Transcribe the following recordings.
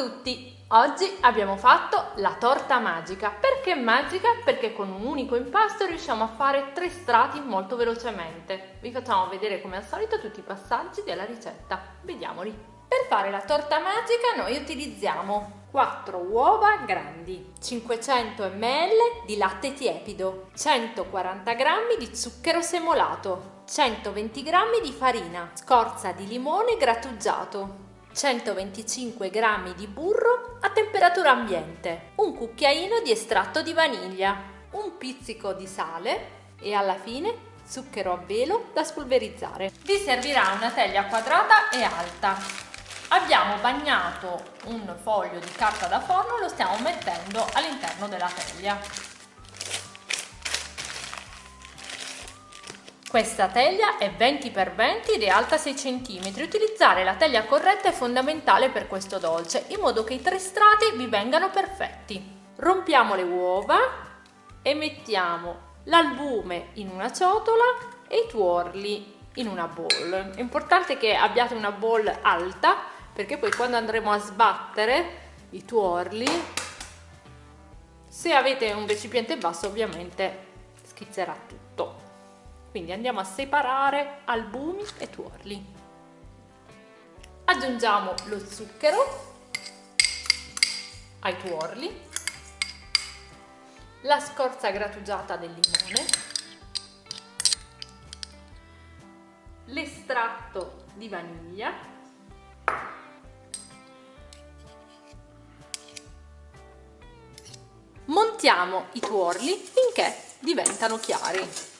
tutti! Oggi abbiamo fatto la torta magica. Perché magica? Perché con un unico impasto riusciamo a fare 3 strati molto velocemente. Vi facciamo vedere come al solito tutti i passaggi della ricetta. Vediamoli. Per fare la torta magica noi utilizziamo 4 uova grandi, 500 ml di latte tiepido, 140 g di zucchero semolato, 120 g di farina, scorza di limone grattugiato, 125 g di burro a temperatura ambiente, un cucchiaino di estratto di vaniglia, un pizzico di sale e alla fine zucchero a velo da spolverizzare. Vi servirà una teglia quadrata e alta. Abbiamo bagnato un foglio di carta da forno e lo stiamo mettendo all'interno della teglia. Questa teglia è 20x20 ed è alta 6 cm. Utilizzare la teglia corretta è fondamentale per questo dolce, in modo che i 3 strati vi vengano perfetti. Rompiamo le uova e mettiamo l'albume in una ciotola e i tuorli in una bowl. È importante che abbiate una bowl alta, perché poi quando andremo a sbattere i tuorli, se avete un recipiente basso ovviamente schizzerà tutto. Quindi andiamo a separare albumi e tuorli. Aggiungiamo lo zucchero ai tuorli, la scorza grattugiata del limone, l'estratto di vaniglia, montiamo i tuorli finché diventano chiari.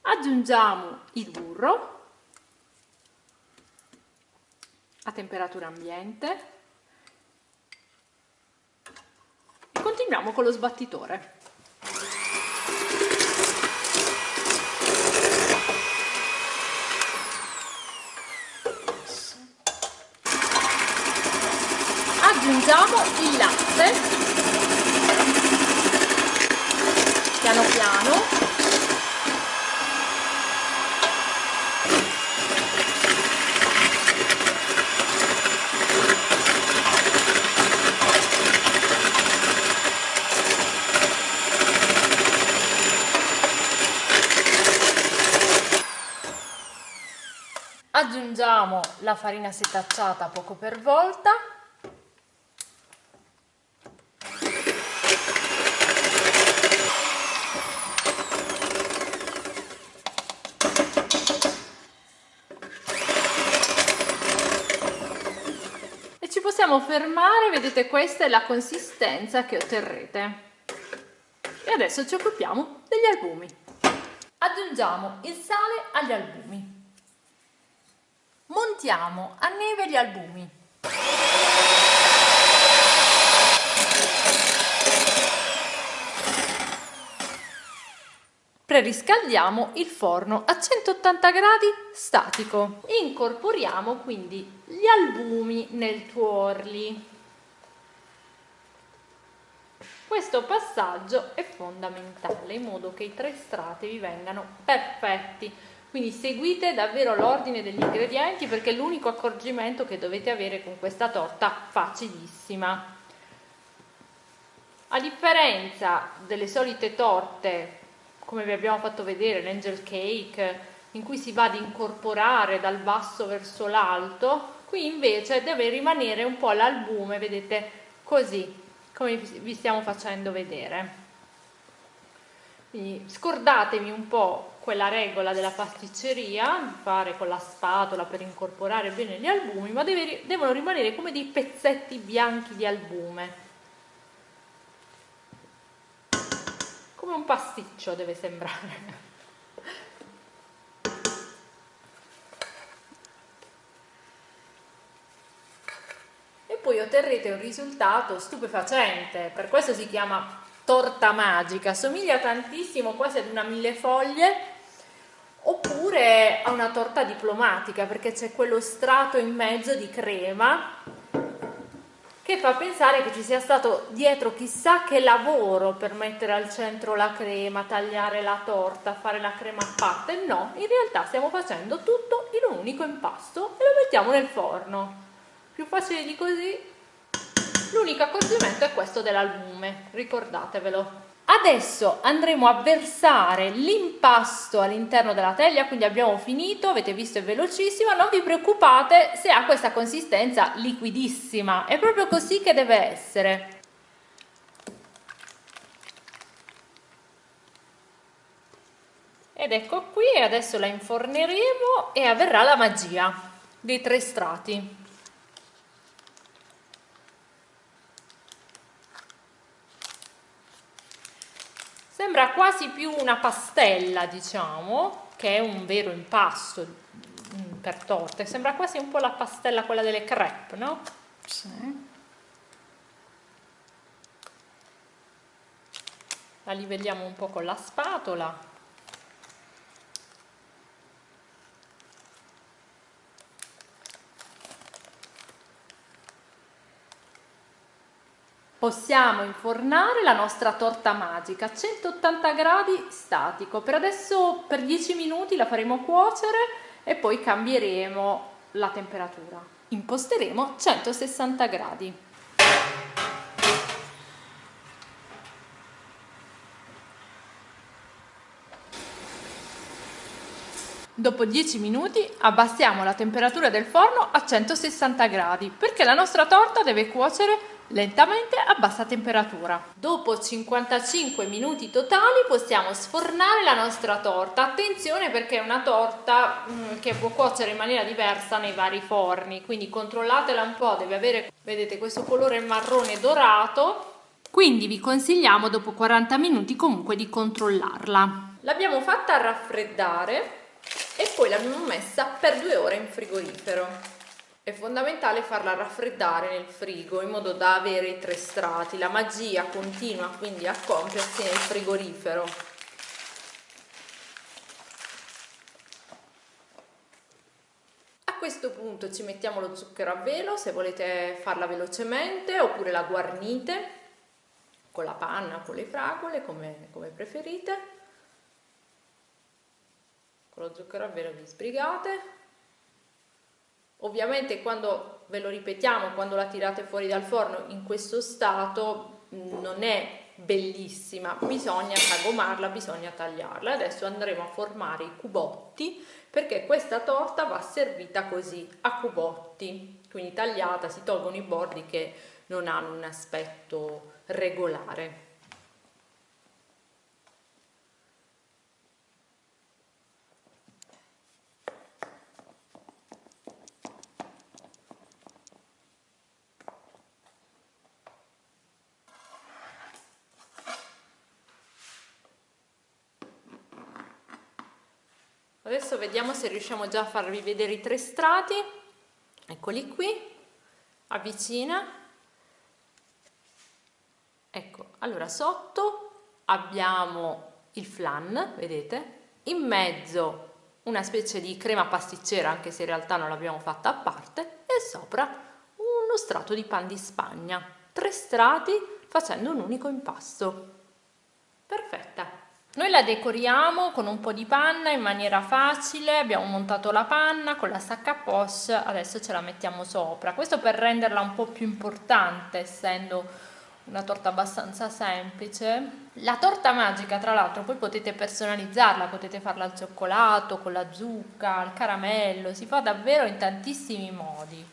Aggiungiamo il burro a temperatura ambiente e continuiamo con lo sbattitore. Aggiungiamo il latte piano piano. Aggiungiamo la farina setacciata poco per volta. E ci possiamo fermare, vedete, questa è la consistenza che otterrete. E adesso ci occupiamo degli albumi. Aggiungiamo il sale agli albumi. Montiamo a neve gli albumi. Preriscaldiamo il forno a 180 gradi statico. Incorporiamo quindi gli albumi nel tuorli. Questo passaggio è fondamentale in modo che i 3 strati vi vengano perfetti. Quindi seguite davvero l'ordine degli ingredienti, perché è l'unico accorgimento che dovete avere con questa torta facilissima. A differenza delle solite torte, come vi abbiamo fatto vedere, l'angel cake, in cui si va ad incorporare dal basso verso l'alto, qui invece deve rimanere un po' l'albume, vedete, così, come vi stiamo facendo vedere. Quindi scordatevi un po' quella regola della pasticceria, fare con la spatola per incorporare bene gli albumi, ma devono rimanere come dei pezzetti bianchi di albume. Come un pasticcio deve sembrare. E poi otterrete un risultato stupefacente, per questo si chiama torta magica, somiglia tantissimo quasi ad una millefoglie oppure a una torta diplomatica, perché c'è quello strato in mezzo di crema che che fa pensare che ci sia stato dietro chissà che lavoro per mettere al centro la crema, tagliare la torta, fare la crema a parte. No, in realtà stiamo facendo tutto in un unico impasto e lo mettiamo nel forno. Più facile di così. L'unico accorgimento è questo dell'albume, ricordatevelo. Adesso andremo a versare l'impasto all'interno della teglia, quindi abbiamo finito, avete visto è velocissima, non vi preoccupate se ha questa consistenza liquidissima, è proprio così che deve essere. Ed ecco qui, adesso la inforneremo e avverrà la magia dei 3 strati. Sembra quasi più una pastella, diciamo, che è un vero impasto per torte. Sembra quasi un po' la pastella, quella delle crêpe, no? Sì. La livelliamo un po' con la spatola. Possiamo infornare la nostra torta magica a 180 gradi statico. Per adesso per 10 minuti la faremo cuocere e poi cambieremo la temperatura. Imposteremo 160 gradi. Dopo 10 minuti abbassiamo la temperatura del forno a 160 gradi perché la nostra torta deve cuocere lentamente a bassa temperatura. Dopo 55 minuti totali possiamo sfornare la nostra torta. Attenzione perché è una torta che può cuocere in maniera diversa nei vari forni, quindi controllatela un po', deve avere, vedete, questo colore marrone dorato, quindi vi consigliamo dopo 40 minuti comunque di controllarla. L'abbiamo fatta raffreddare e poi l'abbiamo messa per 2 ore in frigorifero. È fondamentale farla raffreddare nel frigo in modo da avere i 3 strati. La magia continua quindi a compiersi nel frigorifero. A questo punto ci mettiamo lo zucchero a velo se volete farla velocemente, oppure la guarnite con la panna o con le fragole, come preferite. Con lo zucchero a velo vi sbrigate. Ovviamente quando, ve lo ripetiamo, quando la tirate fuori dal forno in questo stato non è bellissima, bisogna sagomarla, bisogna tagliarla. Adesso andremo a formare i cubotti perché questa torta va servita così, a cubotti, quindi tagliata, si tolgono i bordi che non hanno un aspetto regolare. Adesso vediamo se riusciamo già a farvi vedere i 3 strati. Eccoli qui, avvicina. Ecco, allora sotto abbiamo il flan, vedete? In mezzo una specie di crema pasticcera, anche se in realtà non l'abbiamo fatta a parte, e sopra uno strato di pan di Spagna. 3 strati facendo un unico impasto. Perfetta! Noi la decoriamo con un po' di panna in maniera facile, abbiamo montato la panna con la sacca poche, adesso ce la mettiamo sopra. Questo per renderla un po' più importante, essendo una torta abbastanza semplice. La torta magica, tra l'altro, poi potete personalizzarla, potete farla al cioccolato, con la zucca, al caramello, si fa davvero in tantissimi modi.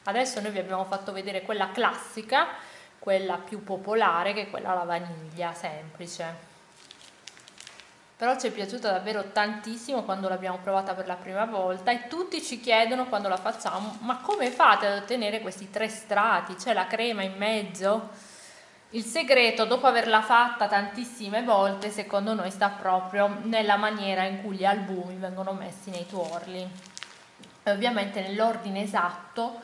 Adesso noi vi abbiamo fatto vedere quella classica, quella più popolare, che è quella alla vaniglia, semplice. Però ci è piaciuta davvero tantissimo quando l'abbiamo provata per la prima volta e tutti ci chiedono quando la facciamo: ma come fate ad ottenere questi 3 strati? C'è la crema in mezzo? Il segreto, dopo averla fatta tantissime volte, secondo noi sta proprio nella maniera in cui gli albumi vengono messi nei tuorli e ovviamente nell'ordine esatto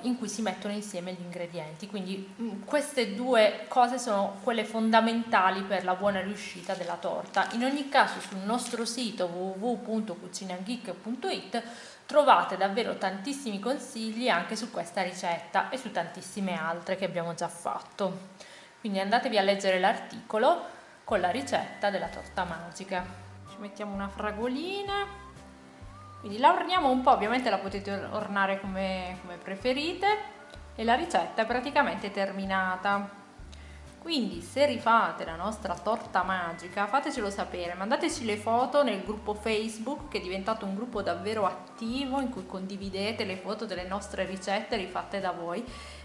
in cui si mettono insieme gli ingredienti. Quindi queste due cose sono quelle fondamentali per la buona riuscita della torta. In ogni caso sul nostro sito www.cucinageek.it trovate davvero tantissimi consigli anche su questa ricetta e su tantissime altre che abbiamo già fatto. Quindi andatevi a leggere l'articolo con la ricetta della torta magica. Ci mettiamo una fragolina. Quindi la orniamo un po', ovviamente la potete ornare come preferite e la ricetta è praticamente terminata. Quindi se rifate la nostra torta magica fatecelo sapere, mandateci le foto nel gruppo Facebook che è diventato un gruppo davvero attivo in cui condividete le foto delle nostre ricette rifatte da voi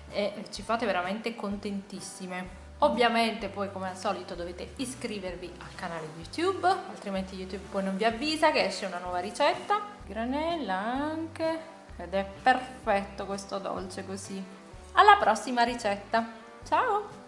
e ci fate veramente contentissime. Ovviamente poi come al solito dovete iscrivervi al canale YouTube, altrimenti YouTube poi non vi avvisa che esce una nuova ricetta. Granella anche, ed è perfetto questo dolce così. Alla prossima ricetta, ciao!